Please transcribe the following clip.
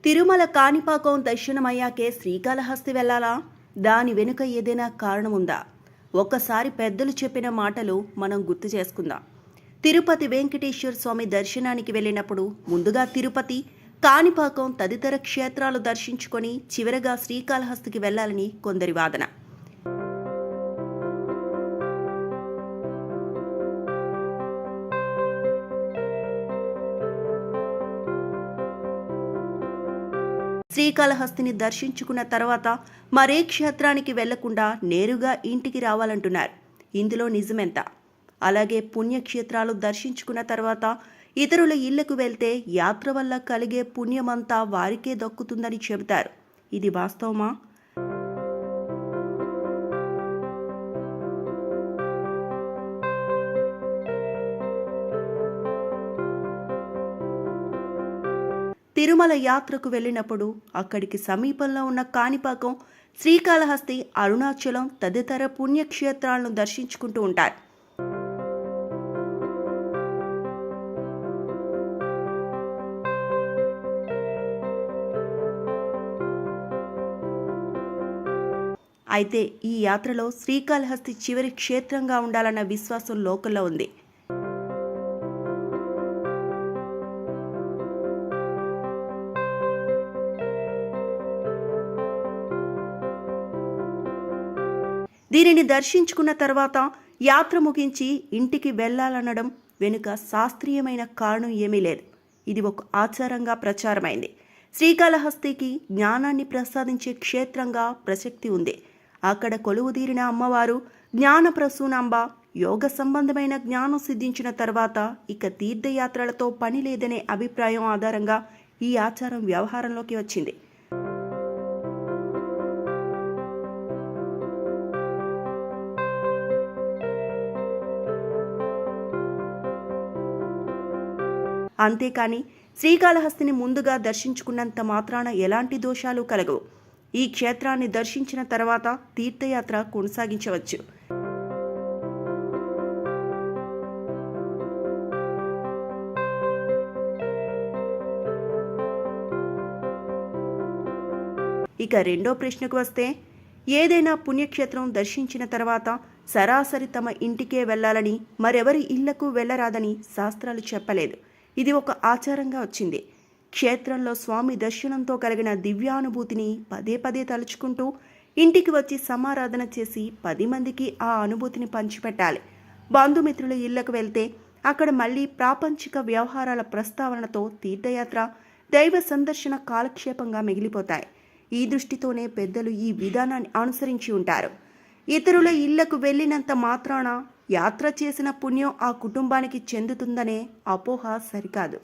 తిరుమల కాణిపాకం దర్శనమయ్యాకే శ్రీకాళహస్తి వెళ్లాలా? దాని వెనుక ఏదైనా కారణం ఉందా? ఒక్కసారి పెద్దలు చెప్పిన మాటలు మనం గుర్తు చేసుకుందాం. తిరుపతి వెంకటేశ్వర స్వామి దర్శనానికి వెళ్ళినప్పుడు ముందుగా తిరుపతి, కాణిపాకం తదితర క్షేత్రాలు దర్శించుకొని చివరగా శ్రీకాళహస్తికి వెళ్లాలని కొందరి వాదన. శ్రీకాళహస్తిని దర్శించుకున్న తర్వాత మరే క్షేత్రానికి వెళ్లకుండా నేరుగా ఇంటికి రావాలంటున్నారు. ఇందులో నిజమెంత? అలాగే పుణ్యక్షేత్రాలు దర్శించుకున్న తర్వాత ఇతరుల ఇళ్లకు వెళ్తే యాత్ర వల్ల కలిగే పుణ్యమంతా వారికే దక్కుతుందని చెబుతారు. ఇది వాస్తవమా? తిరుమల యాత్రకు వెళ్ళినప్పుడు అక్కడికి సమీపంలో ఉన్న కాణిపాకం, శ్రీకాళహస్తి, అరుణాచలం తదితర పుణ్యక్షేత్రాలను దర్శించుకుంటూ ఉంటారు. అయితే ఈ యాత్రలో శ్రీకాళహస్తి చివరి క్షేత్రంగా ఉండాలన్న విశ్వాసం లోకల్లో ఉంది. దీనిని దర్శించుకున్న తర్వాత యాత్ర ముగించి ఇంటికి వెళ్లాలనడం వెనుక శాస్త్రీయమైన కారణం ఏమీ లేదు. ఇది ఒక ఆచారంగా ప్రచారమైంది. శ్రీకాళహస్తికి జ్ఞానాన్ని ప్రసాదించే క్షేత్రంగా ప్రసక్తి ఉంది. అక్కడ కొలువుదీరిన అమ్మవారు జ్ఞానప్రసూనాంబ. యోగ సంబంధమైన జ్ఞానం సిద్ధించిన తర్వాత ఇక తీర్థయాత్రలతో పని లేదనే అభిప్రాయం ఆధారంగా ఈ ఆచారం వ్యవహారంలోకి వచ్చింది. అంతేకాని శ్రీకాళహస్తిని ముందుగా దర్శించుకున్నంత మాత్రాన ఎలాంటి దోషాలు కలగవు. ఈ క్షేత్రాన్ని దర్శించిన తర్వాత తీర్థయాత్ర కొనసాగించవచ్చు. ఇక రెండో ప్రశ్నకు వస్తే, ఏదైనా పుణ్యక్షేత్రం దర్శించిన తర్వాత సరాసరి తమ ఇంటికే వెళ్లాలని, మరెవరి ఇళ్లకు వెళ్లరాదని శాస్త్రాలు చెప్పలేదు. ఇది ఒక ఆచారంగా వచ్చింది. క్షేత్రంలో స్వామి దర్శనంతో కలిగిన దివ్యానుభూతిని పదే పదే తలుచుకుంటూ ఇంటికి వచ్చి సమారాధన చేసి 10 మందికి ఆ అనుభూతిని పంచిపెట్టాలి. బంధుమిత్రుల ఇళ్లకు వెళ్తే అక్కడ మళ్ళీ ప్రాపంచిక వ్యవహారాల ప్రస్తావనతో తీర్థయాత్ర, దైవ సందర్శన కాలక్షేపంగా మిగిలిపోతాయి. ఈ దృష్టితోనే పెద్దలు ఈ విధానాన్ని అనుసరించి ఉంటారు. ఇతరుల ఇళ్లకు వెళ్ళినంత మాత్రాన యాత్ర చేసిన పుణ్యం ఆ కుటుంబానికి చెందుతుందనే అపోహ సరికాదు.